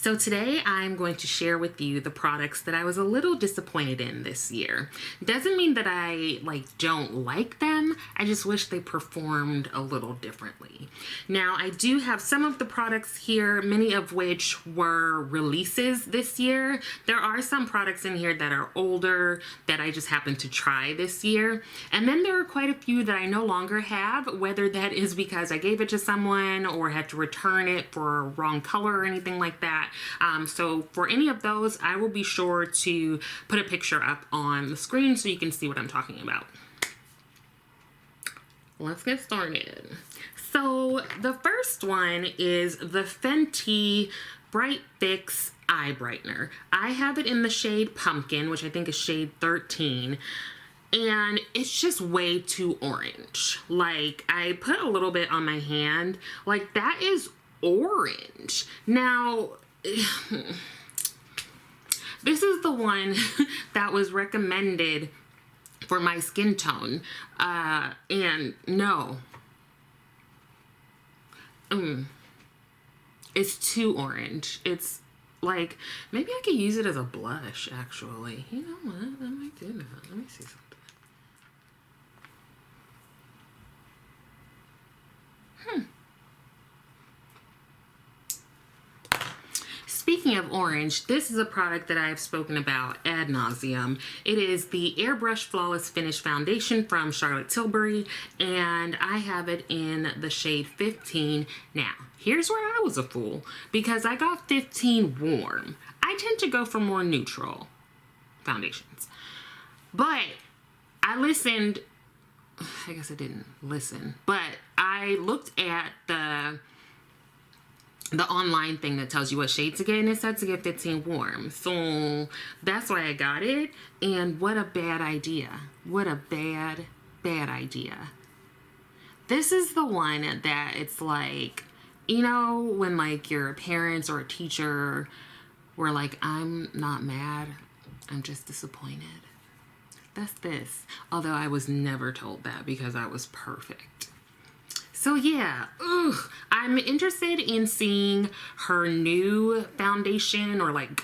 So today I'm going to share with you the products that I was a little disappointed in this year. Doesn't mean that I don't like them, I just wish they performed a little differently. Now I do have some of the products here, many of which were releases this year. There are some products in here that are older that I just happened to try this year. And then there are quite a few that I no longer have, whether that is because I gave it to someone or had to return it for a wrong color or anything like that. So for any of those, I will be sure to put a picture up on the screen so you can see what I'm talking about. Let's get started. So the first one is the Fenty Bright Fix Eye Brightener. I have it in the shade Pumpkin, which I think is shade 13. And it's just way too orange. Like, I put a little bit on my hand. Like, that is orange. Now, this is the one that was recommended for my skin tone. And no. It's too orange. It's like, maybe I could use it as a blush, actually. You know what? I might do that. Let me see something. Speaking of orange, this is a product that I've spoken about ad nauseum. It is the Airbrush Flawless Finish Foundation from Charlotte Tilbury, and I have it in the shade 15. Now, here's where I was a fool, because I got 15 warm. I tend to go for more neutral foundations. But I listened, I guess I didn't listen, but I looked at the online thing that tells you what shade to get, and it said to get 15 warm. So that's why I got it. And what a bad idea. What a bad idea. This is the one that it's like, you know, when like your parents or a teacher were like, I'm not mad, I'm just disappointed. That's this. Although I was never told that because I was perfect. So yeah, I'm interested in seeing her new foundation or like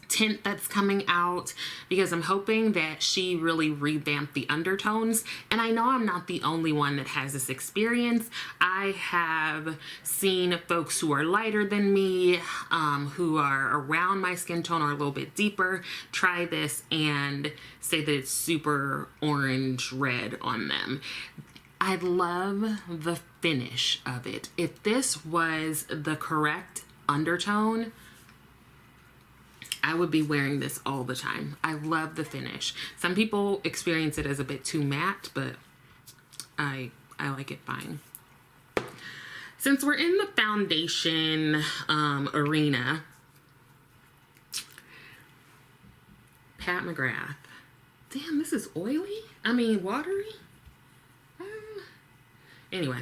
tint that's coming out, because I'm hoping that she really revamped the undertones. And I know I'm not the only one that has this experience. I have seen folks who are lighter than me, who are around my skin tone or a little bit deeper, try this and say that it's super orange red on them. I love the finish of it. If this was the correct undertone, I would be wearing this all the time. I love the finish. Some people experience it as a bit too matte, but I like it fine. Since we're in the foundation arena, Pat McGrath. Damn, this is oily? I mean, watery? Anyway,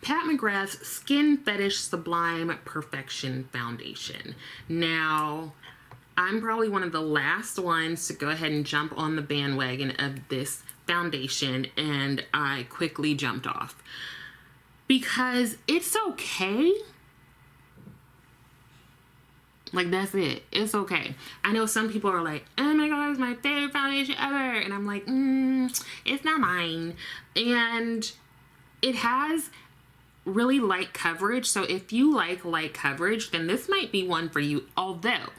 Pat McGrath's Skin Fetish Sublime Perfection Foundation. Now, I'm probably one of the last ones to go ahead and jump on the bandwagon of this foundation, and I quickly jumped off. Because it's okay. Like, that's it. It's okay. I know some people are like, oh my god, it's my favorite foundation ever. And I'm like, it's not mine. And it has really light coverage, so if you like light coverage, then this might be one for you. Although,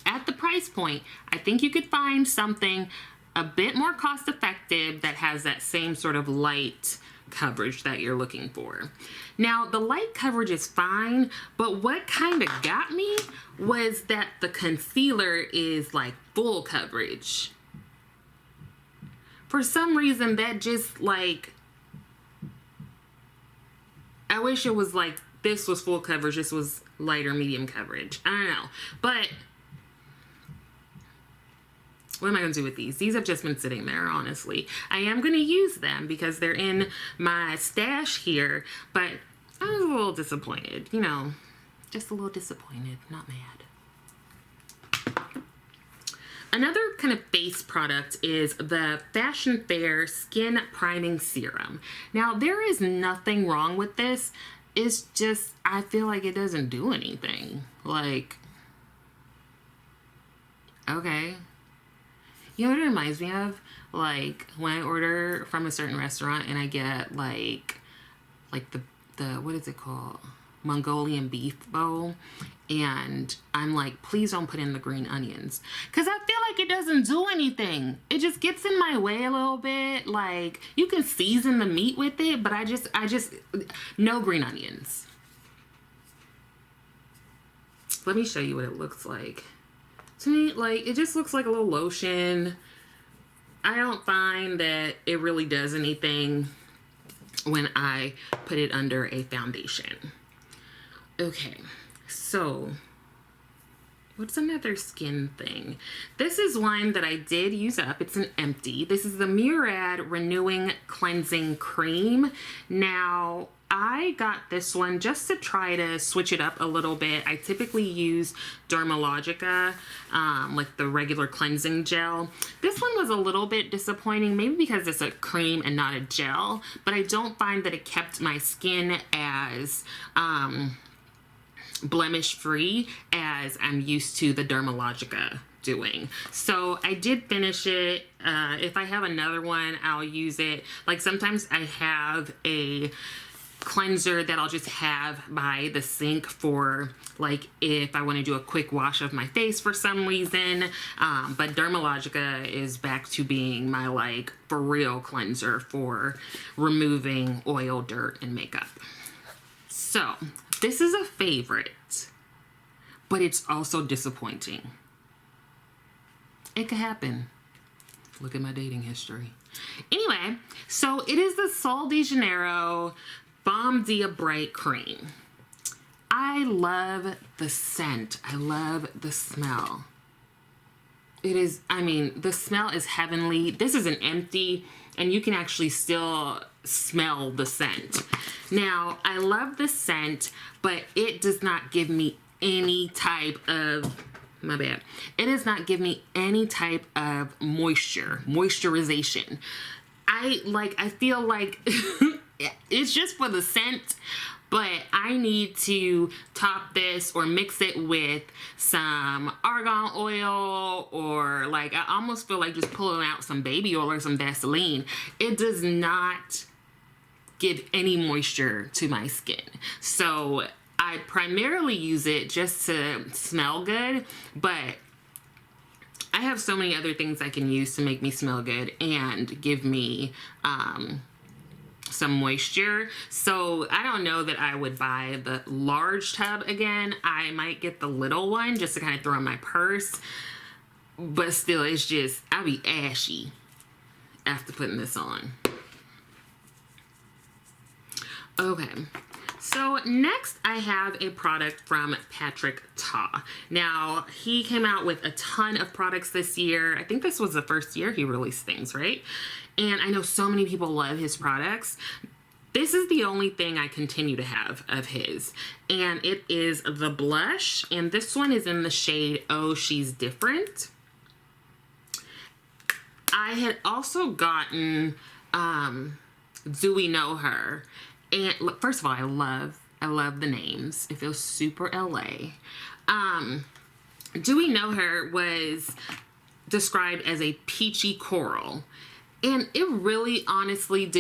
at the price point, I think you could find something a bit more cost effective that has that same sort of light coverage that you're looking for. Now, the light coverage is fine, but what kind of got me was that the concealer is like full coverage. For some reason, that just like, I wish it was like, this was full coverage, this was lighter medium coverage. I don't know. But what am I going to do with these? These have just been sitting there, honestly. I am going to use them because they're in my stash here. But I was a little disappointed. You know, just a little disappointed, not mad. Another kind of face product is the Fashion Fair Skin Priming Serum. Now, there is nothing wrong with this. it's just, I feel like it doesn't do anything. Like, okay. You know what it reminds me of? Like, when I order from a certain restaurant and I get, like the what is it called? Mongolian beef bowl. And I'm like, please don't put in the green onions. Because I feel like it doesn't do anything. It just gets in my way a little bit. Like, you can season the meat with it, but I just, no green onions. Let me show you what it looks like. To me, like, it just looks like a little lotion. I don't find that it really does anything when I put it under a foundation. Okay, so what's another skin thing? This is one that I did use up. It's an empty. This is the Murad Renewing Cleansing Cream. Now, I got this one just to try to switch it up a little bit. I typically use Dermalogica, like the regular cleansing gel. This one was a little bit disappointing, maybe because it's a cream and not a gel, but I don't find that it kept my skin as blemish free as I'm used to the Dermalogica doing. So I did finish it. If I have another one, I'll use it. Like, sometimes I have a cleanser that I'll just have by the sink for, like, if I want to do a quick wash of my face for some reason. But Dermalogica is back to being my, like, for real cleanser for removing oil, dirt, and makeup. So this is a favorite, but it's also disappointing. It could happen. Look at my dating history. Anyway, so it is the Sol de Janeiro Balm Dia Bright Cream. I love the scent. I love the smell. It is, I mean, the smell is heavenly. This is an empty, and you can actually still smell the scent. Now, I love the scent, but it does not give me any type of, my bad. It does not give me any type of moisturization. I feel like it's just for the scent, but I need to top this or mix it with some argan oil, or like, I almost feel like just pulling out some baby oil or some Vaseline. It does not give any moisture to my skin. So I primarily use it just to smell good, but I have so many other things I can use to make me smell good and give me some moisture. So I don't know that I would buy the large tub again. I might get the little one just to kind of throw in my purse, but still, it's just, I'll be ashy after putting this on. Okay, so next I have a product from Patrick Ta. Now, he came out with a ton of products this year. I think this was the first year he released things, right? And I know so many people love his products. This is the only thing I continue to have of his, and it is the blush, and this one is in the shade Oh She's Different. I had also gotten Do We Know Her, and first of all, I love the names. It feels super LA. Do We Know Her was described as a peachy coral, and it really honestly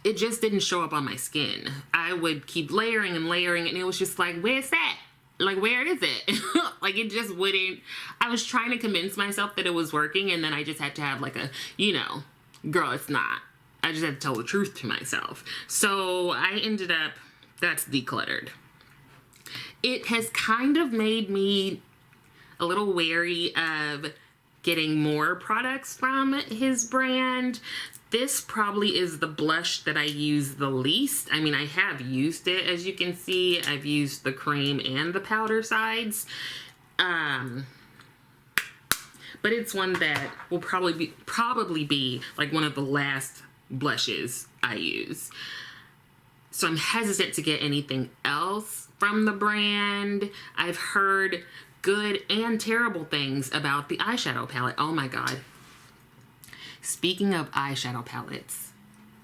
it just didn't show up on my skin. I would keep layering and layering, and it was just like, where's that? Like, where is it? Like, it just wouldn't. I was trying to convince myself that it was working, and then I just had to have like a, you know, girl, it's not. I just had to tell the truth to myself. So I ended up, that's decluttered. It has kind of made me a little wary of getting more products from his brand. This probably is the blush that I use the least. I mean, I have used it, as you can see. I've used the cream and the powder sides. But it's one that will probably be like one of the last blushes I use. So I'm hesitant to get anything else from the brand. I've heard good and terrible things about the eyeshadow palette. Oh my god. Speaking of eyeshadow palettes,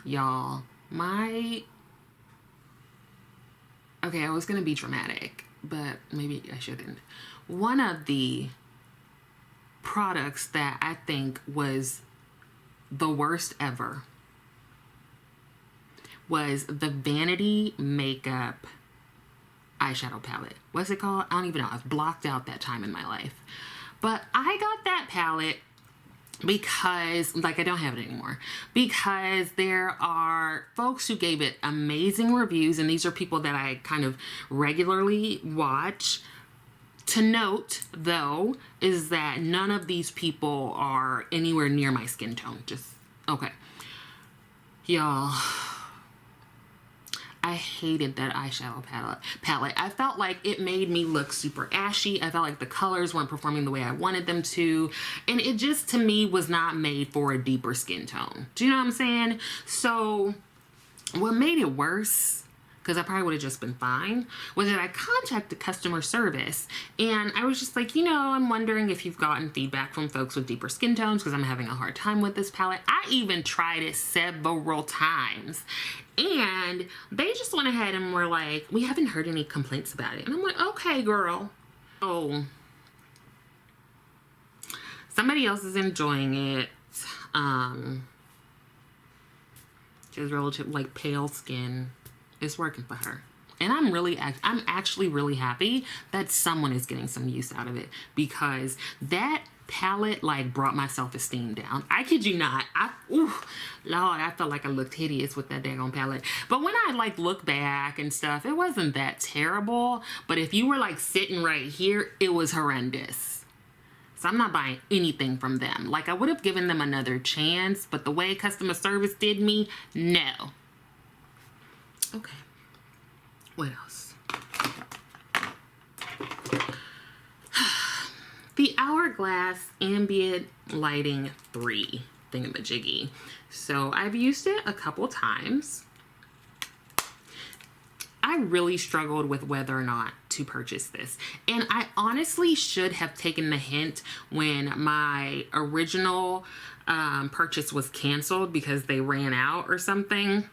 y'all, my Okay, I was gonna be dramatic, but maybe I shouldn't. One of the products that I think was the worst ever was the Vanity makeup eyeshadow palette. What's it called? I don't even know. I've blocked out that time in my life. But I got that palette because, like, I don't have it anymore, because there are folks who gave it amazing reviews, and these are people that I kind of regularly watch. To note, though, is that none of these people are anywhere near my skin tone. Just, okay. Y'all, I hated that eyeshadow palette. I felt like it made me look super ashy. I felt like the colors weren't performing the way I wanted them to. And it just, to me, was not made for a deeper skin tone. Do you know what I'm saying? So what made it worse, because I probably would have just been fine, was that I contacted customer service, and I was just like, you know, I'm wondering if you've gotten feedback from folks with deeper skin tones, because I'm having a hard time with this palette. I even tried it several times, and they just went ahead and were like, we haven't heard any complaints about it. And I'm like, okay, girl. Oh, somebody else is enjoying it. She has relative, like, pale skin. It's working for her. And I'm actually really happy that someone is getting some use out of it, because that palette, like, brought my self-esteem down. I kid you not. Lord, I felt like I looked hideous with that daggone palette. But when I, like, look back and stuff, it wasn't that terrible. But if you were, like, sitting right here, it was horrendous. So I'm not buying anything from them. Like, I would have given them another chance, but the way customer service did me, no. Okay, what else? The Hourglass Ambient Lighting 3 thingamajiggy. So I've used it a couple times. I really struggled with whether or not to purchase this. And I honestly should have taken the hint when my original purchase was canceled because they ran out or something.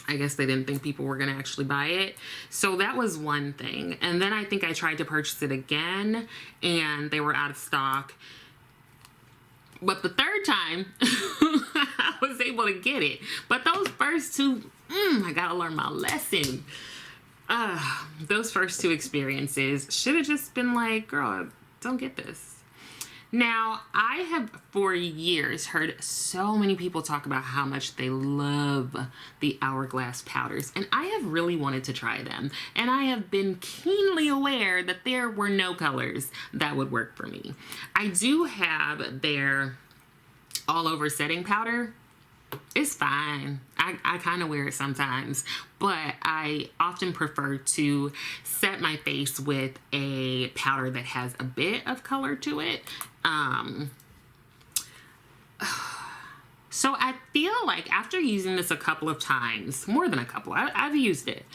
I guess they didn't think people were going to actually buy it. So that was one thing. And then I think I tried to purchase it again, and they were out of stock. But the third time, I was able to get it. But those first two, I got to learn my lesson. Those first two experiences should have just been like, girl, don't get this. Now, I have for years heard so many people talk about how much they love the Hourglass powders, and I have really wanted to try them. And I have been keenly aware that there were no colors that would work for me. I do have their all over setting powder. It's fine. I kind of wear it sometimes, but I often prefer to set my face with a powder that has a bit of color to it. So I feel like after using this a couple of times, more than a couple, I've used it.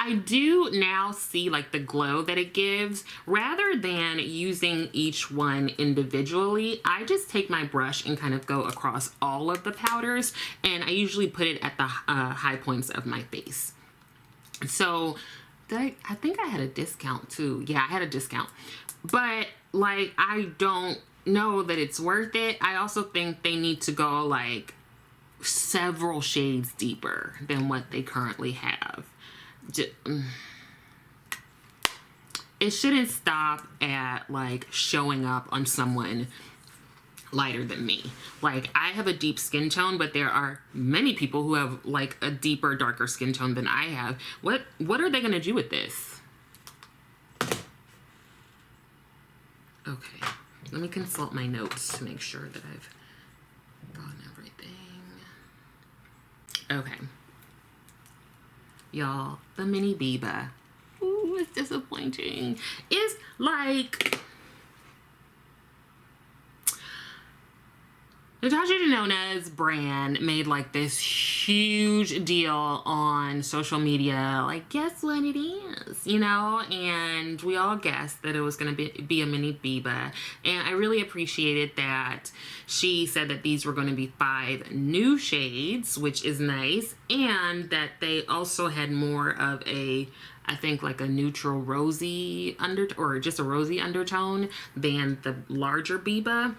I do now see, like, the glow that it gives. Rather than using each one individually, I just take my brush and kind of go across all of the powders, and I usually put it at the high points of my face. So I think I had a discount too. Yeah, I had a discount. But, like, I don't know that it's worth it. I also think they need to go, like, several shades deeper than what they currently have. It shouldn't stop at, like, showing up on someone lighter than me. Like, I have a deep skin tone, but there are many people who have, like, a deeper, darker skin tone than I have. What are they gonna do with this? Okay, let me consult my notes to make sure that I've gotten everything. Okay. Y'all, the mini Biba. Ooh, it's disappointing. It's like, Natasha Denona's brand made like this huge deal on social media, like, guess what it is, you know, and we all guessed that it was going to be a mini Biba, and I really appreciated that she said that these were going to be 5 new shades, which is nice, and that they also had more of a, I think, like a neutral rosy or just a rosy undertone than the larger Biba.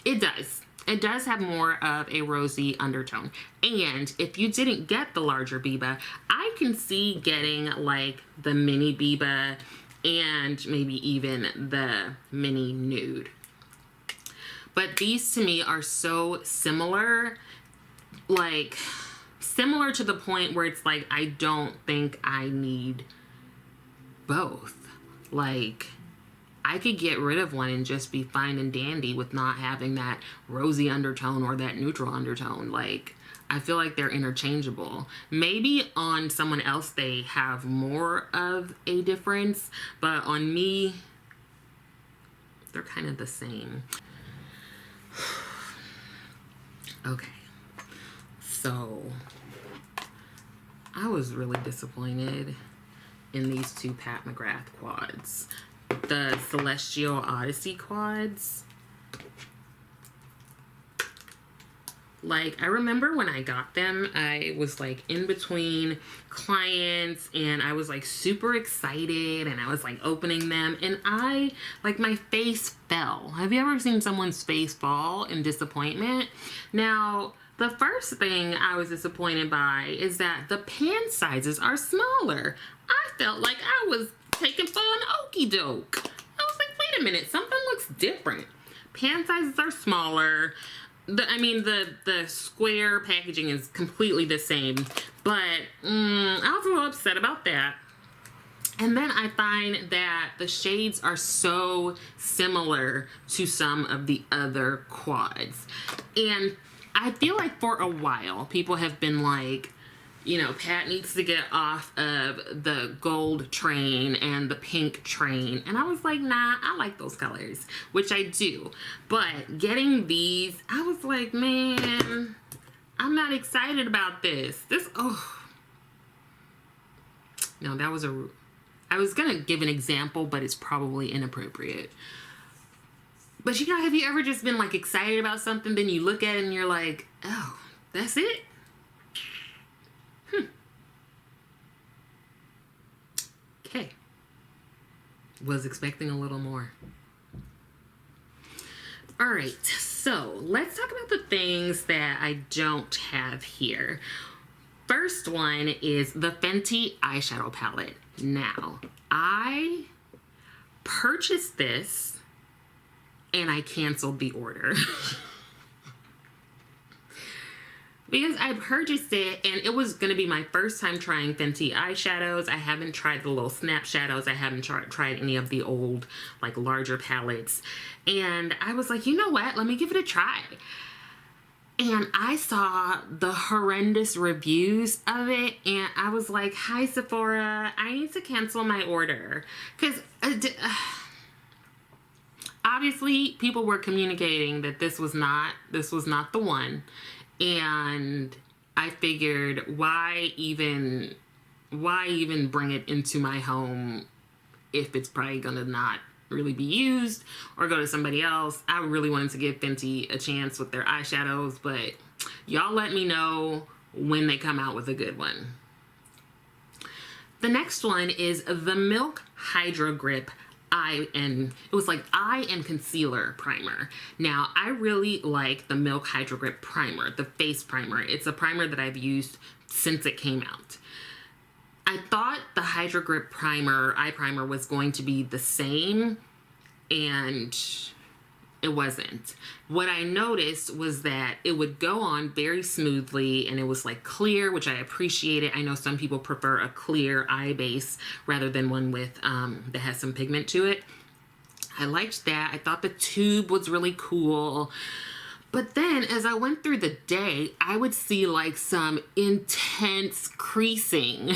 It does. It does have more of a rosy undertone. And if you didn't get the larger Biba, I can see getting like the mini Biba and maybe even the mini nude. But these to me are so similar, like similar to the point where it's like, I don't think I need both. Like, I could get rid of one and just be fine and dandy with not having that rosy undertone or that neutral undertone. Like, I feel like they're interchangeable. Maybe on someone else they have more of a difference, but on me, they're kind of the same. Okay, so I was really disappointed in these 2 Pat McGrath quads. The Celestial Odyssey quads. Like, I remember when I got them, I was like in between clients and I was like super excited and I was like opening them and I, like, my face fell. Have you ever seen someone's face fall in disappointment? Now, the first thing I was disappointed by is that the pan sizes are smaller. I felt like I was taken for an okie doke. I was like, wait a minute, something looks different. Pan sizes are smaller. The square packaging is completely the same, but I was a little upset about that. And then I find that the shades are so similar to some of the other quads. And I feel like for a while, people have been like, you know, Pat needs to get off of the gold train and the pink train. And I was like, nah, I like those colors, which I do. But getting these, I was like, man, I'm not excited about this. No, that was I was going to give an example, but it's probably inappropriate. But, you know, have you ever just been like excited about something, then you look at it and you're like, oh, that's it? Okay. Was expecting a little more. All right, so let's talk about the things that I don't have here. First one is the Fenty Eyeshadow Palette. Now, I purchased this and I canceled the order. Because I purchased it and it was going to be my first time trying Fenty eyeshadows. I haven't tried the little snap shadows. I haven't tried any of the old, like, larger palettes. And I was like, you know what? Let me give it a try. And I saw the horrendous reviews of it. And I was like, hi, Sephora. I need to cancel my order. Because obviously people were communicating that this was not the one. And I figured, why even bring it into my home if it's probably gonna not really be used or go to somebody else? I really wanted to give Fenty a chance with their eyeshadows, but y'all let me know when they come out with a good one. The next one is the Milk Hydro Grip eye and concealer primer. Now, I really like the Milk Hydro Grip primer, the face primer. It's a primer that I've used since it came out. I thought the Hydro Grip eye primer was going to be the same, and it wasn't. What I noticed was that it would go on very smoothly and it was like clear, which I appreciated. I know some people prefer a clear eye base rather than one with that has some pigment to it. I liked that. I thought the tube was really cool. But then as I went through the day, I would see like some intense creasing.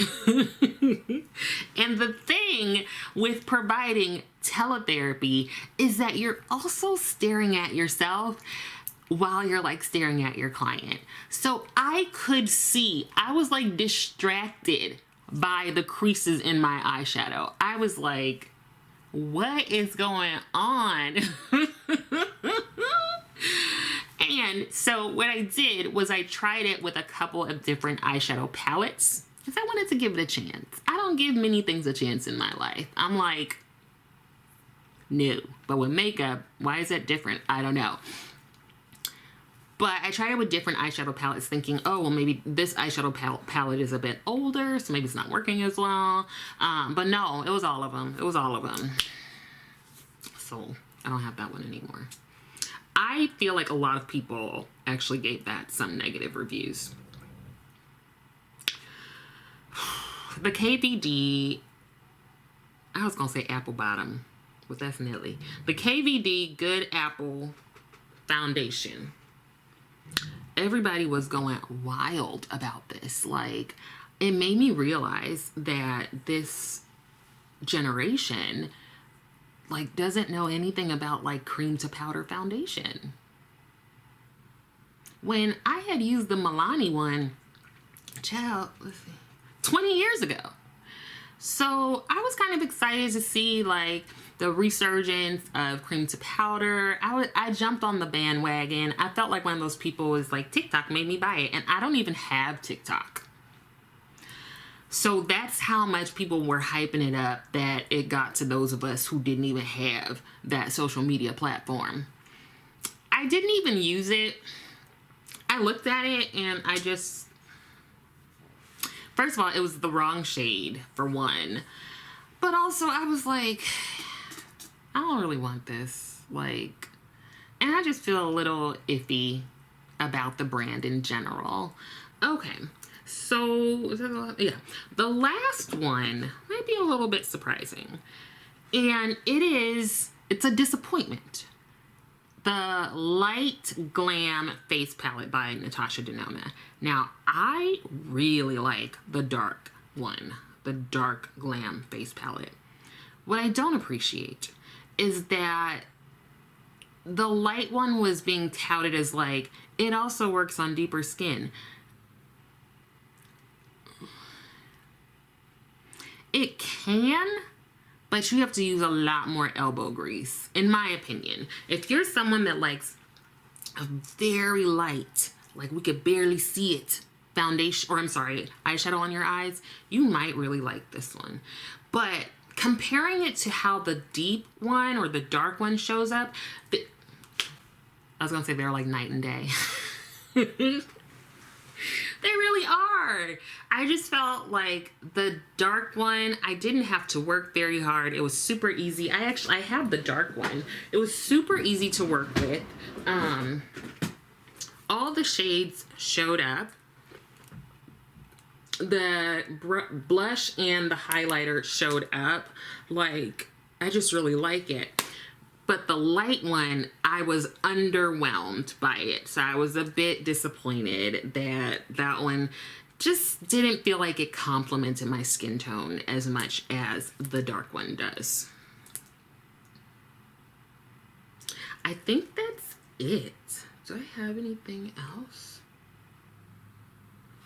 And the thing with providing teletherapy is that you're also staring at yourself while you're like staring at your client. So I could see, I was like distracted by the creases in my eyeshadow. I was like, what is going on? And so what I did was I tried it with a couple of different eyeshadow palettes because I wanted to give it a chance. I don't give many things a chance in my life. I'm like, no. But with makeup, why is that different? I don't know. But I tried it with different eyeshadow palettes thinking, oh, well, maybe this eyeshadow palette is a bit older, so maybe it's not working as well. But no, it was all of them. It was all of them. So I don't have that one anymore. I feel like a lot of people actually gave that some negative reviews. The KVD, I was going to say apple bottom, but that's Nelly. The KVD Good Apple Foundation. Everybody was going wild about this. Like, it made me realize that this generation like doesn't know anything about like cream to powder foundation. When I had used the Milani one, child, let's see, 20 years ago. So I was kind of excited to see like the resurgence of cream to powder. I jumped on the bandwagon. I felt like one of those people was like, TikTok made me buy it, and I don't even have TikTok. So that's how much people were hyping it up that it got to those of us who didn't even have that social media platform. I didn't even use it. I looked at it and I just, first of all, it was the wrong shade for one. But also I was like, I don't really want this. Like, and I just feel a little iffy about the brand in general. Okay. So, yeah, the last one might be a little bit surprising. And it's a disappointment. The Light Glam Face Palette by Natasha Denona. Now, I really like the dark one, the Dark Glam Face Palette. What I don't appreciate is that the light one was being touted as like, it also works on deeper skin. It can, but you have to use a lot more elbow grease, in my opinion. If you're someone that likes a very light, like we could barely see it, foundation, or I'm sorry, eyeshadow on your eyes, you might really like this one. But comparing it to how the deep one or the dark one shows up, I was gonna say they're like night and day. They really are. I just felt like the dark one, I didn't have to work very hard. It was super easy. I have the dark one. It was super easy to work with. All the shades showed up. The blush and the highlighter showed up. Like, I just really like it. But the light one, I was underwhelmed by it. So I was a bit disappointed that that one just didn't feel like it complemented my skin tone as much as the dark one does. I think that's it. Do I have anything else?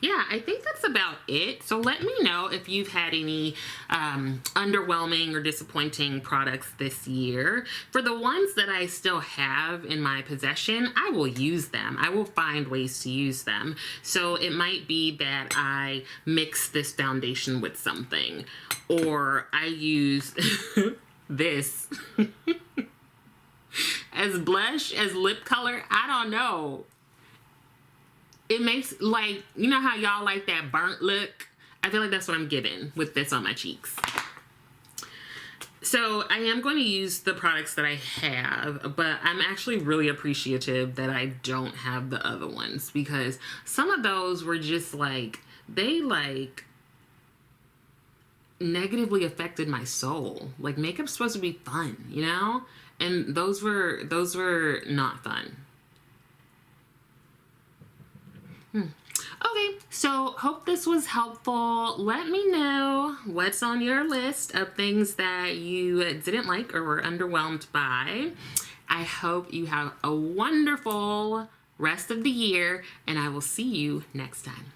Yeah, I think that's about it. So let me know if you've had any underwhelming or disappointing products this year. For the ones that I still have in my possession, I will use them. I will find ways to use them. So it might be that I mix this foundation with something, or I use this as blush, as lip color. I don't know. It makes, like, you know how y'all like that burnt look? I feel like that's what I'm getting with this on my cheeks. So I am going to use the products that I have, but I'm actually really appreciative that I don't have the other ones, because some of those were just like, they like negatively affected my soul. Like, makeup's supposed to be fun, you know? And those were not fun. Okay, so hope this was helpful. Let me know what's on your list of things that you didn't like or were underwhelmed by. I hope you have a wonderful rest of the year, and I will see you next time.